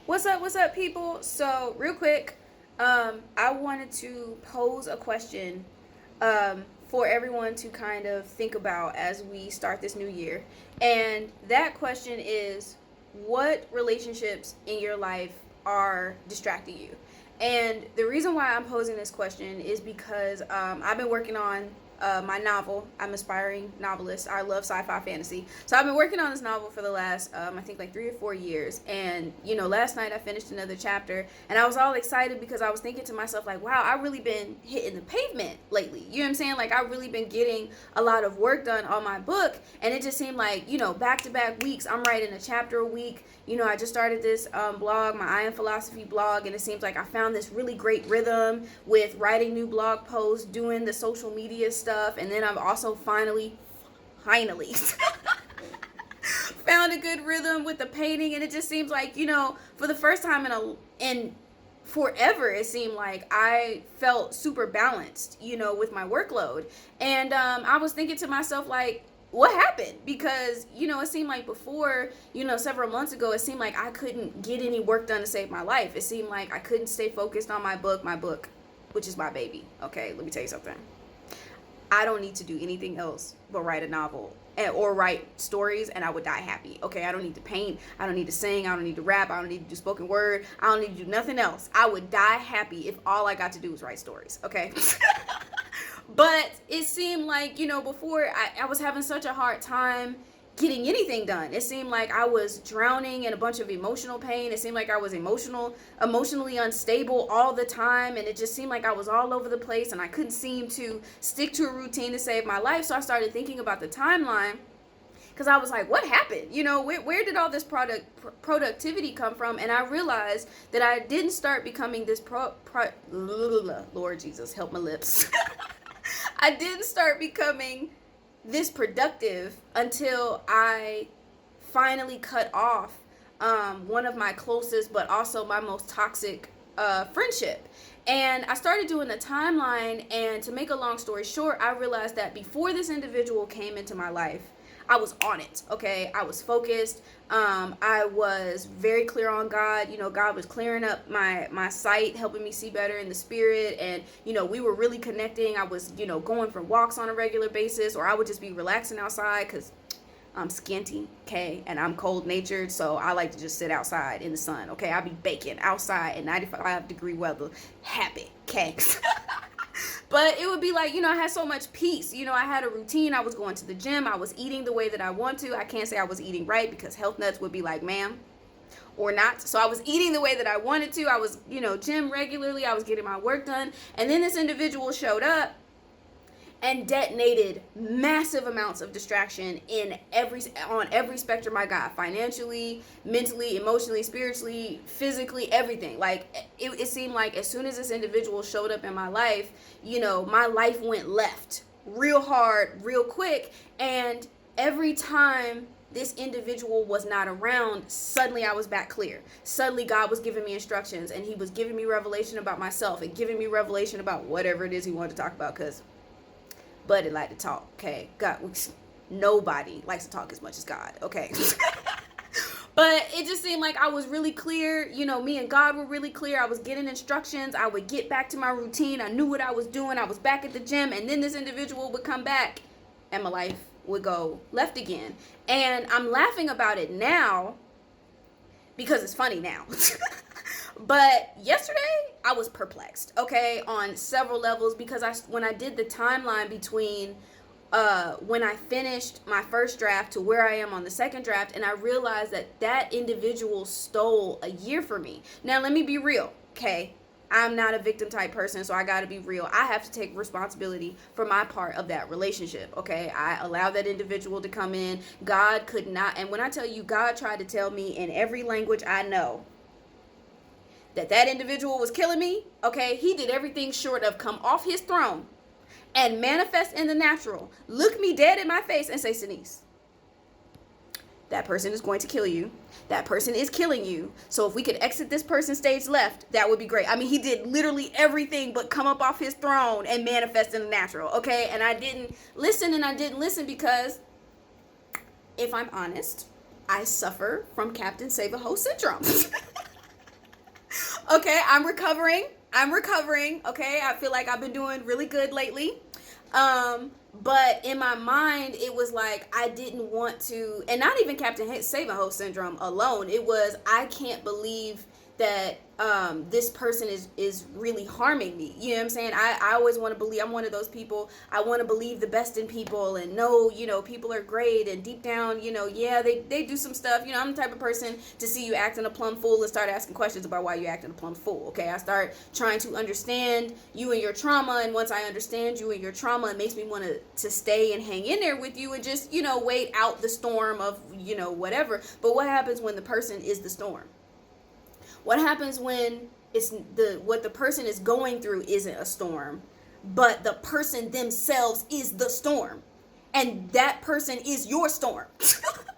What's up, people? So, real quick, I wanted to pose a question for everyone to kind of think about as we start this new year. And that question is, what relationships in your life are distracting you? And the reason why I'm posing this question is because I've been working on my novel. I'm an aspiring novelist. I love sci-fi fantasy. So I've been working on this novel for the last, I think like 3 or 4 years. And, last night I finished another chapter and I was all excited because I was thinking to myself, like, wow, I've really been hitting the pavement lately. You know what I'm saying? Like, I've really been getting a lot of work done on my book. And it just seemed like, back to back weeks, I'm writing a chapter a week. I just started this blog, my I Am Philosophy blog, and it seems like I found this really great rhythm with writing new blog posts, doing the social media stuff, and then I've also finally found a good rhythm with the painting, and it just seems like, for the first time in forever, it seemed like I felt super balanced, with my workload. And I was thinking to myself, like, what happened? Because it seemed like before, several months ago, it seemed like I couldn't get any work done to save my life. It seemed like I couldn't stay focused on my book, which is my baby. Okay, let me tell you something. I don't need to do anything else but write a novel or write stories, and I would die happy. Okay, I don't need to paint, I don't need to sing, I don't need to rap, I don't need to do spoken word, I don't need to do nothing else. I would die happy if all I got to do was write stories. Okay. But it seemed like, before I was having such a hard time getting anything done. It seemed like I was drowning in a bunch of emotional pain. It seemed like I was emotionally unstable all the time. And it just seemed like I was all over the place and I couldn't seem to stick to a routine to save my life. So I started thinking about the timeline because I was like, what happened? Where did all this productivity come from? And I realized that I didn't start becoming this Lord Jesus, help my lips. I didn't start becoming this productive until I finally cut off one of my closest but also my most toxic friendship. And I started doing the timeline, and to make a long story short, I realized that before this individual came into my life, I was on it. Okay, I was focused. I was very clear on God. God was clearing up my sight, helping me see better in the spirit, and we were really connecting. I was going for walks on a regular basis, or I would just be relaxing outside because I'm skinty, okay, and I'm cold natured, so I like to just sit outside in the sun. Okay, I'll be baking outside in 95-degree weather, happy, okay. But it would be like, I had so much peace. I had a routine. I was going to the gym. I was eating the way that I want to. I can't say I was eating right because health nuts would be like, ma'am, or not. So I was eating the way that I wanted to. I was, gym regularly. I was getting my work done. And then this individual showed up and detonated massive amounts of distraction on every spectrum I got, financially, mentally, emotionally, spiritually, physically, everything. Like it seemed like as soon as this individual showed up in my life, my life went left real hard, real quick. And every time this individual was not around, suddenly I was back clear. Suddenly God was giving me instructions, and he was giving me revelation about myself and giving me revelation about whatever it is he wanted to talk about, because Buddy like to talk, okay? God, nobody likes to talk as much as God, okay? But it just seemed like I was really clear. Me and God were really clear. I was getting instructions. I would get back to my routine. I knew what I was doing. I was back at the gym. And then this individual would come back and my life would go left again. And I'm laughing about it now because it's funny now. But yesterday, I was perplexed, okay, on several levels, because when I did the timeline between when I finished my first draft to where I am on the second draft, and I realized that individual stole a year for me. Now, let me be real, okay? I'm not a victim type person, so I got to be real. I have to take responsibility for my part of that relationship, okay? I allowed that individual to come in. God could not, and when I tell you, God tried to tell me in every language I know that individual was killing me, okay? He did everything short of come off his throne and manifest in the natural, look me dead in my face and say, Sanice, that person is going to kill you. That person is killing you. So if we could exit this person stage left, that would be great. I mean, he did literally everything but come up off his throne and manifest in the natural, okay? And I didn't listen because, if I'm honest, I suffer from Captain Save-A-Ho syndrome. Okay, I'm recovering. I'm recovering. Okay, I feel like I've been doing really good lately. But in my mind, it was like I didn't want to, and not even Captain Savenho syndrome alone. It was I can't believe that this person is really harming me. You know what I'm saying? I always want to believe. I'm one of those people. I want to believe the best in people and know, people are great, and deep down, yeah, they do some stuff. I'm the type of person to see you acting a plumb fool and start asking questions about why you acting a plumb fool. Okay, I start trying to understand you and your trauma, and once I understand you and your trauma, it makes me want to stay and hang in there with you and just wait out the storm of whatever. But what happens when the person is the storm? What happens when what the person is going through isn't a storm, but the person themselves is the storm, and that person is your storm?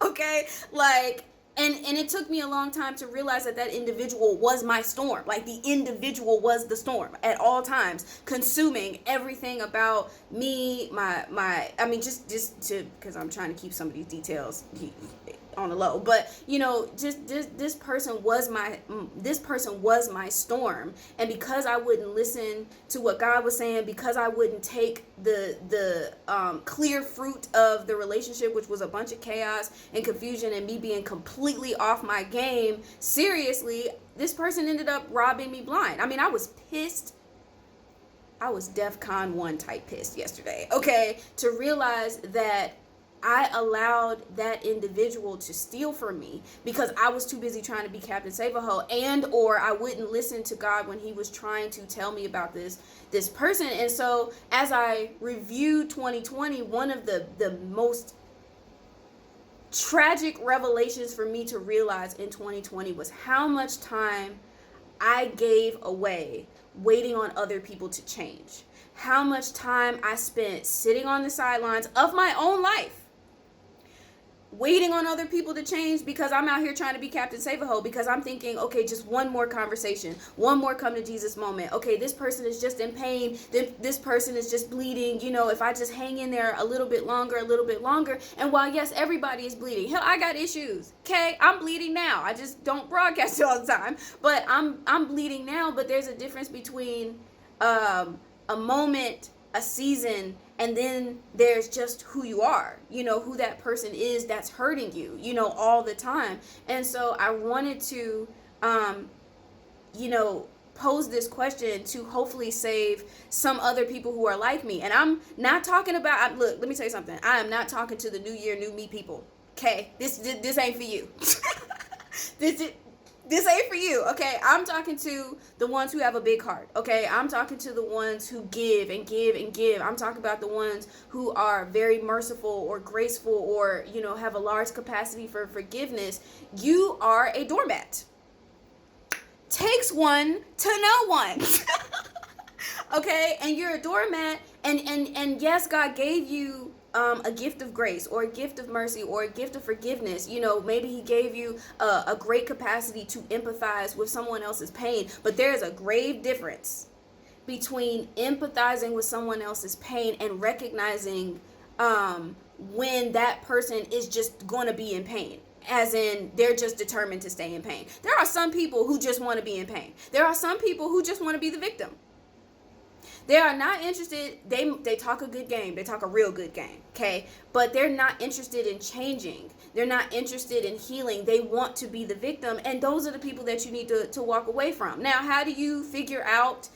Okay, and it took me a long time to realize that individual was my storm. Like, the individual was the storm at all times, consuming everything about me, I mean, just to, because I'm trying to keep some of these details on the low, but just this person was my storm. And because I wouldn't listen to what God was saying, because I wouldn't take the clear fruit of the relationship, which was a bunch of chaos and confusion and me being completely off my game, seriously, this person ended up robbing me blind. I mean, I was pissed. I was DEFCON 1 type pissed yesterday, okay, to realize that I allowed that individual to steal from me because I was too busy trying to be Captain Save-A-Ho, and or I wouldn't listen to God when he was trying to tell me about this person. And so as I reviewed 2020, one of the most tragic revelations for me to realize in 2020 was how much time I gave away waiting on other people to change. How much time I spent sitting on the sidelines of my own life, waiting on other people to change because I'm out here trying to be Captain Save-A-Ho, because I'm thinking, okay, just one more conversation, one more come to Jesus moment. Okay, this person is just in pain. This person is just bleeding. If I just hang in there a little bit longer. And while, yes, everybody is bleeding. Hell, I got issues. Okay, I'm bleeding now. I just don't broadcast it all the time. But I'm bleeding now. But there's a difference between a moment, a season, and then there's just who you are, who that person is that's hurting you, all the time. And so I wanted to, pose this question to hopefully save some other people who are like me. And I'm not talking about, look, let me tell you something. I am not talking to the new year, new me people. Okay, this ain't for you. This ain't for you, okay? I'm talking to the ones who have a big heart, okay? I'm talking to the ones who give and give and give. I'm talking about the ones who are very merciful or graceful or, have a large capacity for forgiveness. You are a doormat. Takes one to know one. Okay? And you're a doormat, and yes, God gave you a gift of grace or a gift of mercy or a gift of forgiveness. Maybe he gave you a great capacity to empathize with someone else's pain, but there's a grave difference between empathizing with someone else's pain and recognizing when that person is just going to be in pain. As in, they're just determined to stay in pain. There are some people who just want to be in pain. There are some people who just want to be the victim. They are not interested. They talk a good game. They talk a real good game, okay? But they're not interested in changing. They're not interested in healing. They want to be the victim, and those are the people that you need to walk away from. Now, how do you figure out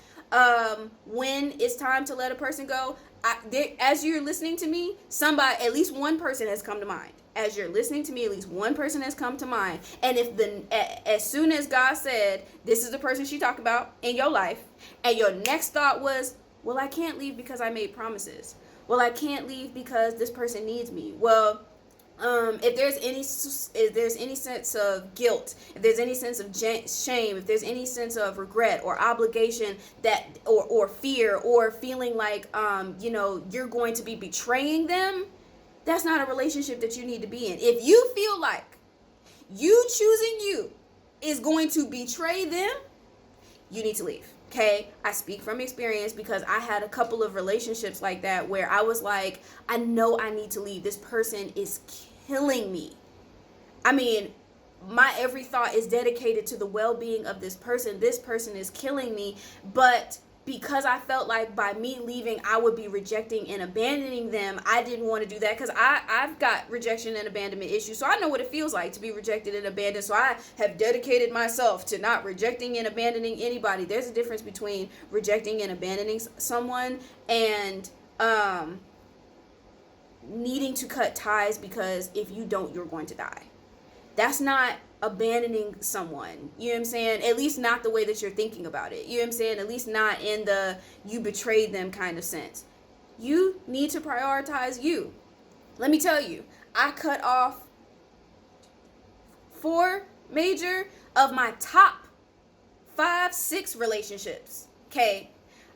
when it's time to let a person go? As you're listening to me, at least one person has come to mind. As you're listening to me, at least one person has come to mind. And as soon as God said, this is the person she talked about in your life, and your next thought was, well, I can't leave because I made promises. Well, I can't leave because this person needs me. Well, if there's any sense of guilt, if there's any sense of shame, if there's any sense of regret or obligation or fear or feeling like you're going to be betraying them, that's not a relationship that you need to be in. If you feel like you choosing you is going to betray them, you need to leave. Okay, I speak from experience because I had a couple of relationships like that where I was like, I know I need to leave. This person is killing me. I mean, my every thought is dedicated to the well-being of this person. This person is killing me, but because I felt like by me leaving, I would be rejecting and abandoning them, I didn't want to do that, because I've got rejection and abandonment issues. So I know what it feels like to be rejected and abandoned. So I have dedicated myself to not rejecting and abandoning anybody. There's a difference between rejecting and abandoning someone and needing to cut ties because if you don't, you're going to die. That's not abandoning someone. You know what I'm saying? At least not the way that you're thinking about it. You know what I'm saying? At least not in the you betrayed them kind of sense. You need to prioritize you. Let me tell you, I cut off 4 major of my top 5-6 relationships. Okay?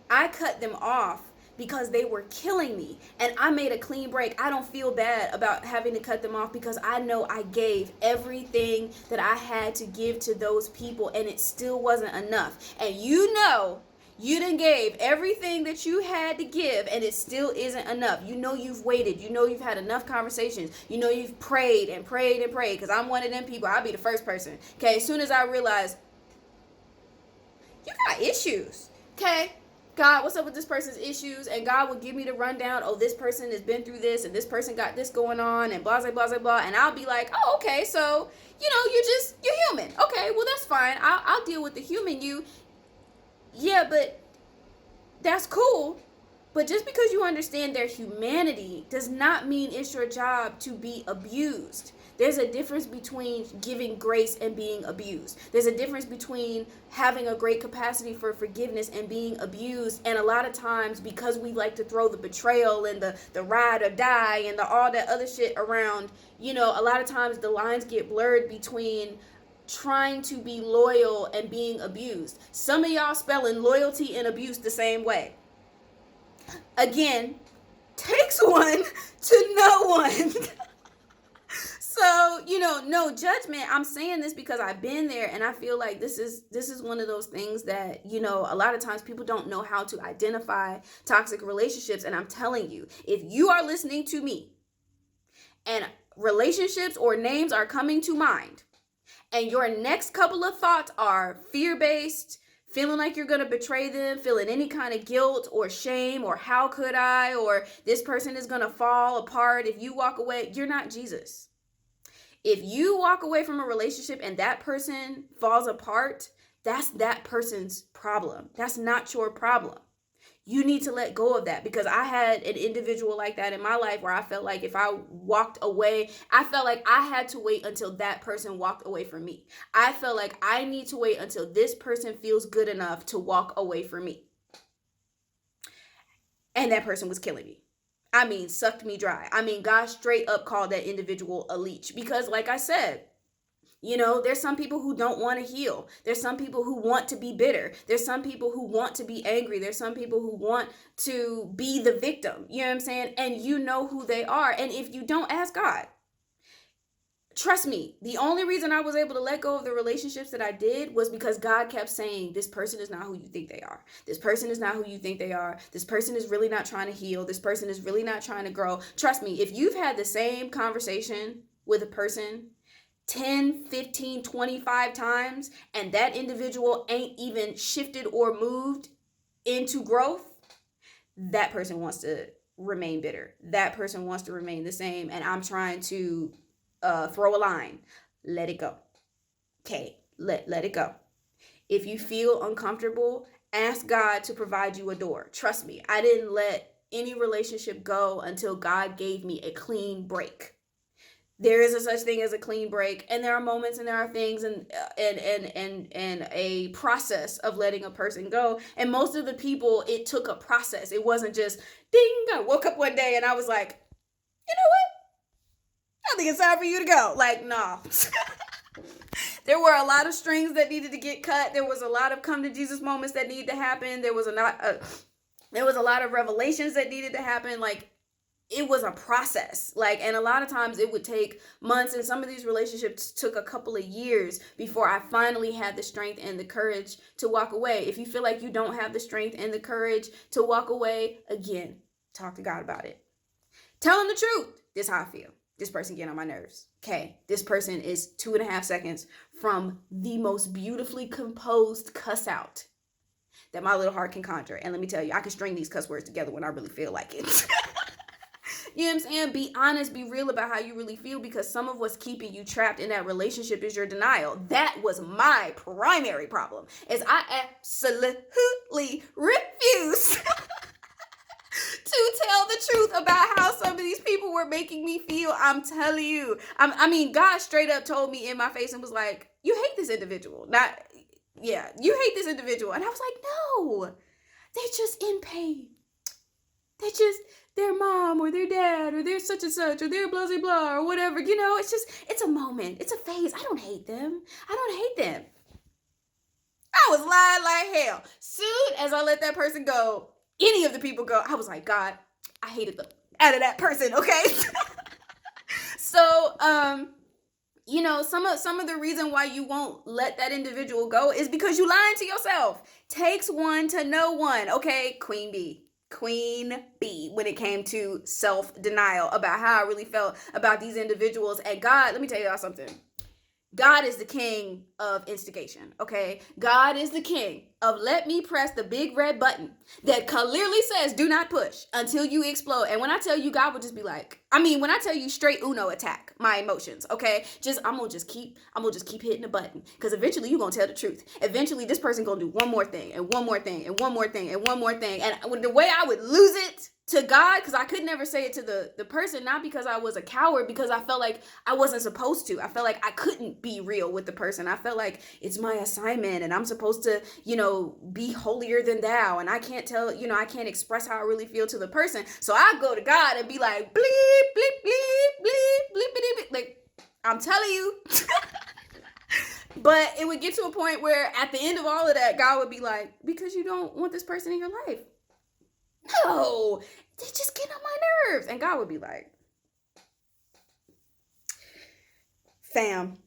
I cut them off because they were killing me, and I made a clean break. I don't feel bad about having to cut them off because I know I gave everything that I had to give to those people, and it still wasn't enough. And you know, you done gave everything that you had to give, and it still isn't enough. You know you've waited. You know you've had enough conversations. You know you've prayed and prayed and prayed, because I'm one of them people. I'll be the first person. Okay, as soon as I realize you got issues, okay, God, what's up with this person's issues? And God will give me the rundown. Oh, this person has been through this, and this person got this going on, and blah, blah, blah, blah. And I'll be like, oh, okay, so, you know, you're human. Okay, well, that's fine. I'll deal with the human you. Yeah, but that's cool. But just because you understand their humanity does not mean it's your job to be abused. There's a difference between giving grace and being abused. There's a difference between having a great capacity for forgiveness and being abused. And a lot of times, because we like to throw the betrayal and the ride or die and all that other shit around, you know, a lot of times the lines get blurred between trying to be loyal and being abused. Some of y'all spelling loyalty and abuse the same way. Again, takes one to know one. So, you know, no judgment. I'm saying this because I've been there, and I feel like this is one of those things that, you know, a lot of times people don't know how to identify toxic relationships. And I'm telling you, if you are listening to me and relationships or names are coming to mind, and your next couple of thoughts are fear-based, feeling like you're going to betray them, feeling any kind of guilt or shame or how could I, or this person is going to fall apart if you walk away, you're not Jesus. If you walk away from a relationship and that person falls apart, that's that person's problem. That's not your problem. You need to let go of that, because I had an individual like that in my life where I felt like if I walked away, I felt like I had to wait until that person walked away from me. I felt like I need to wait until this person feels good enough to walk away from me. And that person was killing me. I mean, sucked me dry. I mean, God straight up called that individual a leech, because like I said, you know, there's some people who don't want to heal. There's some people who want to be bitter. There's some people who want to be angry. There's some people who want to be the victim. You know what I'm saying? And you know who they are. And if you don't, ask God. Trust me, the only reason I was able to let go of the relationships that I did was because God kept saying, this person is not who you think they are. This person is not who you think they are. This person is really not trying to heal. This person is really not trying to grow. Trust me, if you've had the same conversation with a person 10, 15, 25 times, and that individual ain't even shifted or moved into growth, that person wants to remain bitter. That person wants to remain the same. And I'm trying to throw a line. Let it go. Okay, let it go. If you feel uncomfortable, ask God to provide you a door. Trust me, I didn't let any relationship go until God gave me a clean break. There is a such thing as a clean break, and there are moments and there are things and a process of letting a person go. And most of the people, it took a process. It wasn't just ding. I woke up one day and I was like, you know what? I think it's time for you to go. Like, nah. There were a lot of strings that needed to get cut. There was a lot of come to Jesus moments that needed to happen. There was a lot of revelations that needed to happen. Like, it was a process. Like, and a lot of times it would take months, and some of these relationships took a couple of years before I finally had the strength and the courage to walk away. If you feel like you don't have the strength and the courage to walk away, again, talk to God about it. Tell him the truth. This is how I feel. This person getting on my nerves. Okay, this person is 2.5 seconds from the most beautifully composed cuss out that my little heart can conjure. And let me tell you, I can string these cuss words together when I really feel like it. You know what I'm saying? Be honest, be real about how you really feel, because some of what's keeping you trapped in that relationship is your denial. That was my primary problem, is I absolutely refuse to tell the truth about how some of these people were making me feel. I'm telling you. I mean, God straight up told me in my face and was like, you hate this individual. You hate this individual. And I was like, no, they're just in pain. They just, their mom or their dad or their such and such or their blah, blah, blah, or whatever. You know, it's a moment. It's a phase. I don't hate them. I don't hate them. I was lying like hell. Soon as I let that person go, any of the people go, I was like, God, I hated the out of that person, okay? So, you know, some of the reason why you won't let that individual go is because you lying to yourself. Takes one to know one, okay? Queen B when it came to self-denial about how I really felt about these individuals. And God, let me tell y'all something. God is the king of instigation, okay? God is the king of let me press the big red button that clearly says do not push until you explode. And when I tell you, God would just be like, when I tell you straight Uno attack my emotions, okay? I'm gonna just keep hitting the button, because eventually you're gonna tell the truth. Eventually this person gonna do one more thing and one more thing and one more thing and one more thing. And the way I would lose it to God, because I could never say it to the person, not because I was a coward, because I felt like I wasn't supposed to. I felt like I couldn't be real with the person. I felt like it's my assignment and I'm supposed to, be holier than thou. And I can't tell, I can't express how I really feel to the person. So I go to God and be like, bleep, bleep, bleep, bleep, bleep, bleep, bleep. Like, I'm telling you. But it would get to a point where at the end of all of that, God would be like, because you don't want this person in your life. No, they just get on my nerves. And God would be like, fam,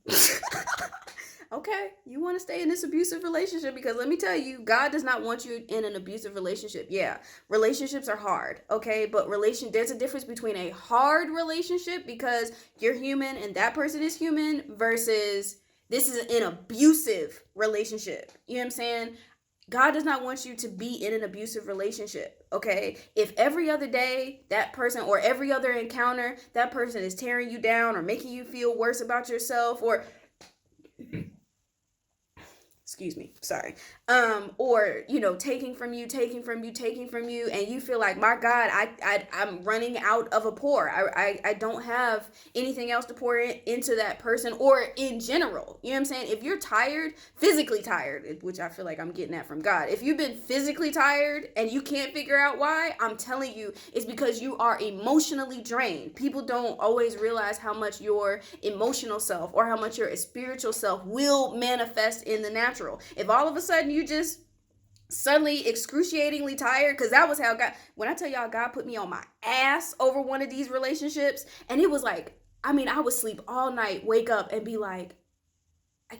okay, you want to stay in this abusive relationship? Because let me tell you, God does not want you in an abusive relationship. Yeah, relationships are hard, okay? But there's a difference between a hard relationship, because you're human and that person is human, versus this is an abusive relationship. You know what I'm saying? God does not want you to be in an abusive relationship, okay? If every other day that person, or every other encounter, that person is tearing you down or making you feel worse about yourself, or excuse me, sorry, or taking from you, and you feel like, my God, I'm running out of a pour. I don't have anything else to pour into that person, or in general. You know what I'm saying? If you're tired, physically tired, which I feel like I'm getting that from God. If you've been physically tired and you can't figure out why, I'm telling you, it's because you are emotionally drained. People don't always realize how much your emotional self or how much your spiritual self will manifest in the natural. If all of a sudden you just suddenly excruciatingly tired, because that was how God, when I tell y'all, God put me on my ass over one of these relationships, and it was like, I would sleep all night, wake up and be like, I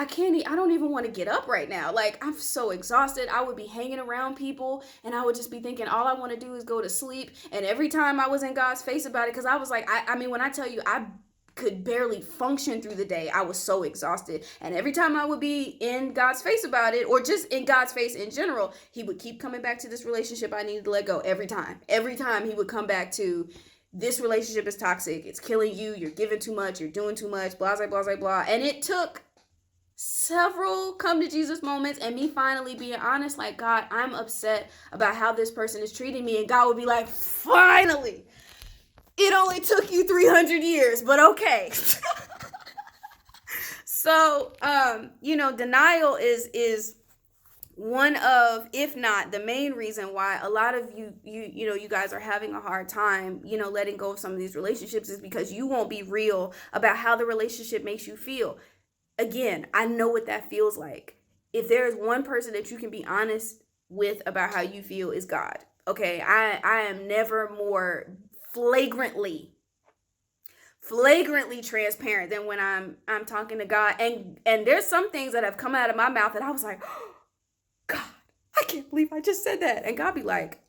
don't even want to get up right now. Like, I'm so exhausted. I would be hanging around people and I would just be thinking, all I want to do is go to sleep. And every time I was in God's face about it, because I was like, when I tell you, I could barely function through the day. I was so exhausted. And every time I would be in God's face about it, or just in God's face in general, he would keep coming back to this relationship I needed to let go. Every time he would come back to, this relationship is toxic. It's killing you. You're giving too much. You're doing too much. Blah, blah, blah, blah, blah. And it took several come to Jesus moments and me finally being honest, like, God, I'm upset about how this person is treating me. And God would be like, finally. It only took you 300 years, but okay. So, denial is one of, if not the main reason why a lot of you guys are having a hard time, letting go of some of these relationships, is because you won't be real about how the relationship makes you feel. Again, I know what that feels like. If there's one person that you can be honest with about how you feel, is God. Okay, I am never more flagrantly transparent than when I'm talking to God. And there's some things that have come out of my mouth that I was like, oh, God, I can't believe I just said that. And God be like,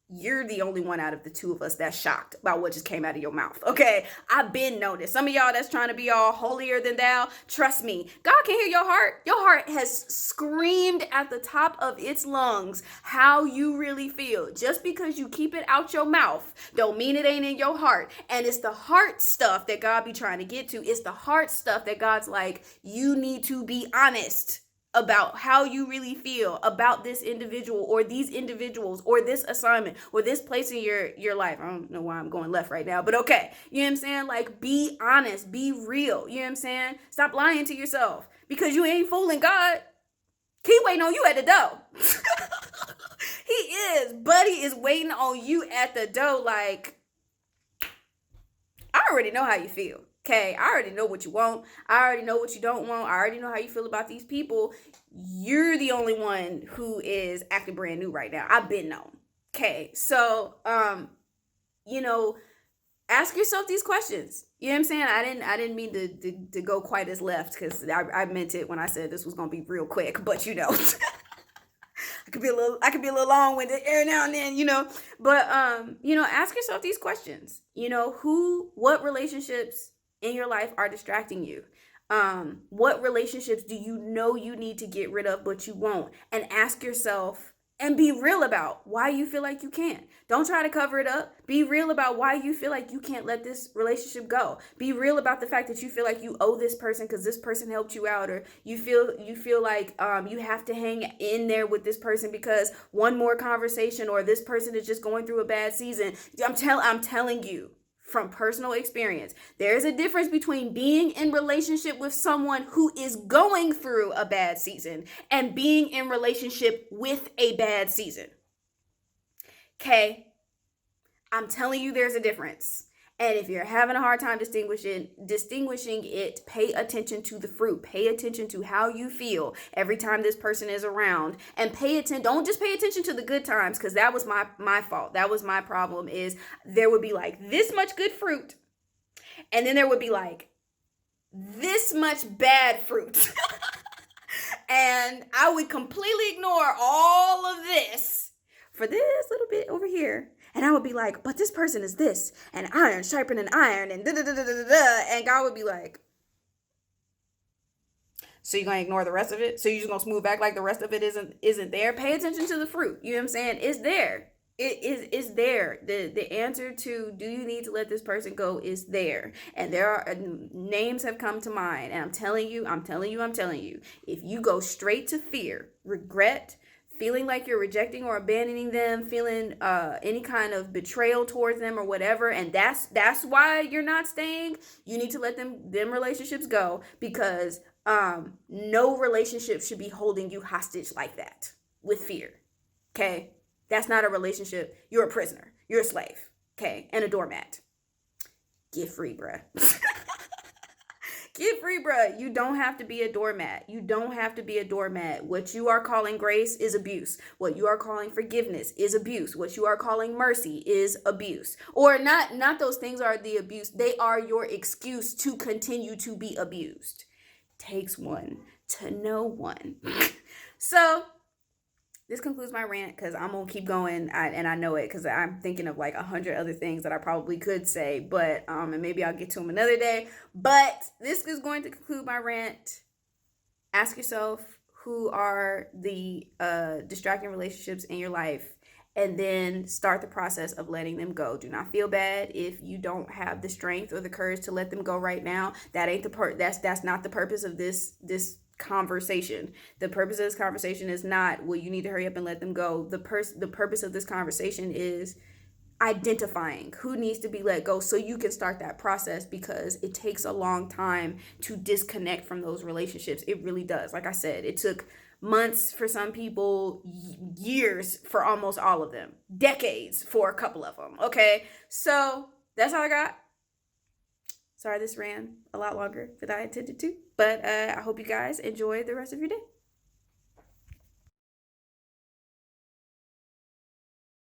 you're the only one out of the two of us that's shocked about what just came out of your mouth. Okay, I've been noticed. Some of y'all that's trying to be all holier than thou, trust me, God can hear your heart. Your heart has screamed at the top of its lungs how you really feel. Just because you keep it out your mouth don't mean it ain't in your heart. And it's the heart stuff that God be trying to get to. It's the heart stuff that God's like, you need to be honest about how you really feel about this individual or these individuals or this assignment or this place in your life. I don't know why I'm going left right now, but okay. You know what I'm saying? Like, be honest, be real. You know what I'm saying? Stop lying to yourself because you ain't fooling God. He waiting on you at the door. He is. Buddy is waiting on you at the door. Like, I already know how you feel. Okay, I already know what you want. I already know what you don't want. I already know how you feel about these people. You're the only one who is acting brand new right now. I've been known. Okay, so ask yourself these questions. You know what I'm saying? I didn't mean to go quite as left because I meant it when I said this was gonna be real quick. But I could be a little long-winded every now and then, But ask yourself these questions. What relationships in your life are distracting you? What relationships do you know you need to get rid of but you won't? And ask yourself and be real about why you feel like you can't. Don't try to cover it up. Be real about why you feel like you can't let this relationship go. Be real about the fact that you feel like you owe this person because this person helped you out, or you feel like you have to hang in there with this person because one more conversation, or this person is just going through a bad season. I'm telling you from personal experience, there's a difference between being in relationship with someone who is going through a bad season and being in relationship with a bad season. Okay? I'm telling you there's a difference. And if you're having a hard time distinguishing it, pay attention to the fruit. Pay attention to how you feel every time this person is around. And don't just pay attention to the good times, because that was my fault. That was my problem, is there would be like this much good fruit. And then there would be like this much bad fruit. And I would completely ignore all of this for this little bit over here. And I would be like, but this person is this, and iron sharpening iron, and da-da-da-da-da-da. And God would be like, so you're going to ignore the rest of it? So you're just going to smooth back like the rest of it isn't there? Pay attention to the fruit. You know what I'm saying? It's there. It's there. The answer to, do you need to let this person go, is there. And there are names have come to mind. And I'm telling you, if you go straight to fear, regret, feeling like you're rejecting or abandoning them, feeling any kind of betrayal towards them or whatever, and that's why you're not staying, you need to let them relationships go, because no relationship should be holding you hostage like that with fear. Okay? That's not a relationship. You're a prisoner. You're a slave. Okay? And a doormat. Get free, bruh. Get free, bruh. You don't have to be a doormat. You don't have to be a doormat. What you are calling grace is abuse. What you are calling forgiveness is abuse. What you are calling mercy is abuse. Or not those things are the abuse. They are your excuse to continue to be abused. Takes one to know one. So this concludes my rant, because I'm going to keep going, and I know it, because I'm thinking of like 100 other things that I probably could say, but and maybe I'll get to them another day. But this is going to conclude my rant. Ask yourself, who are the distracting relationships in your life, and then start the process of letting them go. Do not feel bad if you don't have the strength or the courage to let them go right now. That ain't that's not the purpose of this conversation. The purpose of this conversation is not, well, you need to hurry up and let them go. The purpose of this conversation is identifying who needs to be let go, so you can start that process, because it takes a long time to disconnect from those relationships. It really does. Like I said, it took months for some people, years for almost all of them, decades for a couple of them. Okay, so that's all I got. Sorry this ran a lot longer than I intended to, but I hope you guys enjoy the rest of your day.